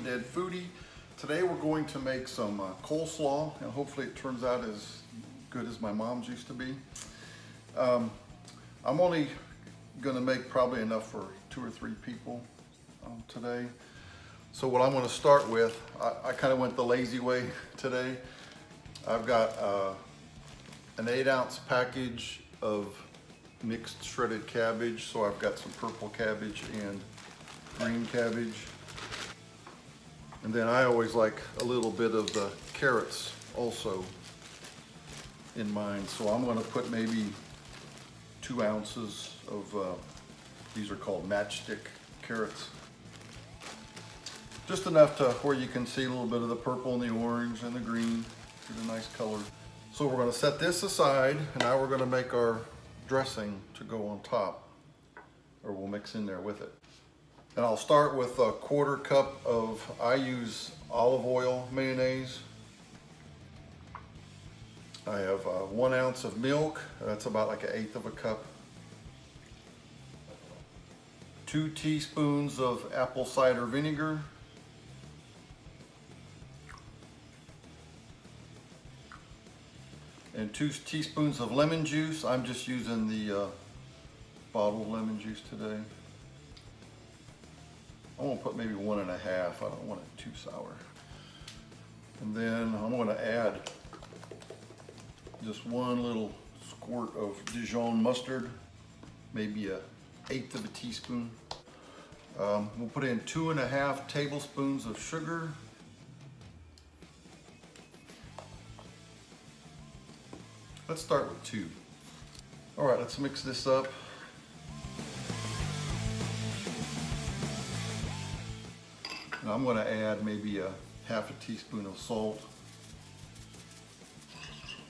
Dead Foodie. Today we're going to make some coleslaw, and hopefully it turns out as good as my mom's used to be. I'm only going to make probably enough for 2 or 3 people today. So what I'm going to start with, I kind of went the lazy way today. I've got an 8-ounce package of mixed shredded cabbage. So I've got some purple cabbage and green cabbage. And then I always like a little bit of the carrots also in mine. So I'm going to put maybe 2 ounces of, these are called matchstick carrots. Just enough to where you can see a little bit of the purple and the orange and the green. Get a nice color. So we're going to set this aside, and now we're going to make our dressing to go on top, or we'll mix in there with it. And I'll start with a 1/4 cup of, I use olive oil mayonnaise. I have 1 ounce of milk, that's about like 1/8 of a cup. 2 teaspoons of apple cider vinegar. And 2 teaspoons of lemon juice. I'm just using the bottled lemon juice today. I'm gonna put maybe 1 1/2. I don't want it too sour. And then I'm gonna add just 1 little squirt of Dijon mustard, maybe 1/8 of a teaspoon. We'll put in 2 1/2 tablespoons of sugar. Let's start with 2. All right, let's mix this up. Now I'm going to add maybe 1/2 teaspoon of salt.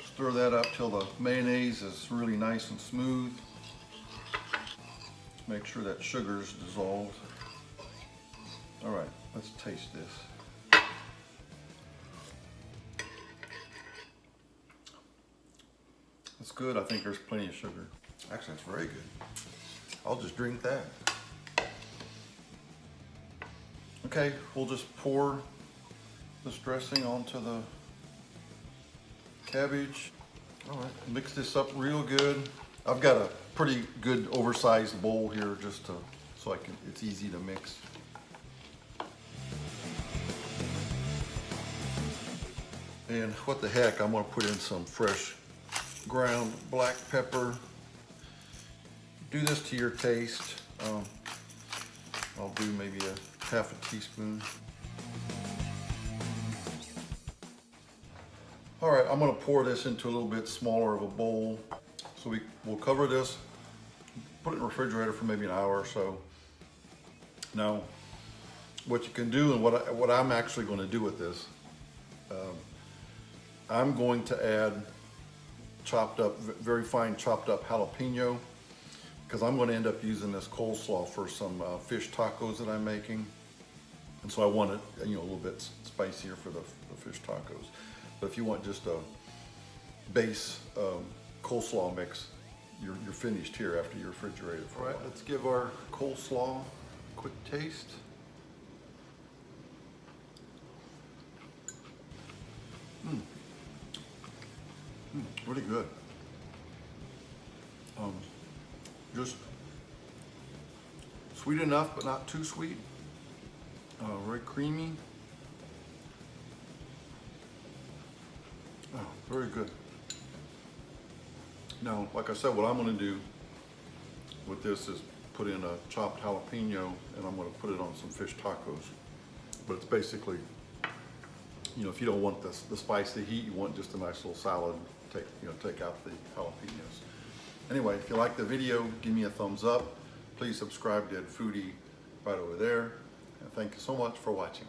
Stir that up till the mayonnaise is really nice and smooth. Make sure that sugar's dissolved. All right, let's taste this. That's good. I think there's plenty of sugar. Actually, that's very good. I'll just drink that. Okay, we'll just pour this dressing onto the cabbage. All right, mix this up real good. I've got a pretty good oversized bowl here just to, so it's easy to mix. And what the heck, I'm gonna put in some fresh ground black pepper. Do this to your taste. I'll do maybe 1/2 teaspoon. All right, I'm gonna pour this into a little bit smaller of a bowl. So we'll cover this, put it in the refrigerator for maybe an hour or so. Now, what you can do and what I'm actually gonna do with this, I'm going to add chopped up, very fine chopped up jalapeno, because I'm going to end up using this coleslaw for some fish tacos that I'm making. And so I want it, a little bit spicier for the fish tacos. But if you want just a base coleslaw mix, you're finished here after you refrigerate it for a while. Let's give our coleslaw a quick taste. Really good. Just sweet enough, but not too sweet. Very creamy. Oh, very good. Now, like I said, what I'm going to do with this is put in a chopped jalapeno, and I'm going to put it on some fish tacos. But it's basically, if you don't want the spice, the heat, you want just a nice little salad. Take out the jalapenos. Anyway, if you like the video, give me a thumbs up. Please subscribe to Dead Foodie right over there. And thank you so much for watching.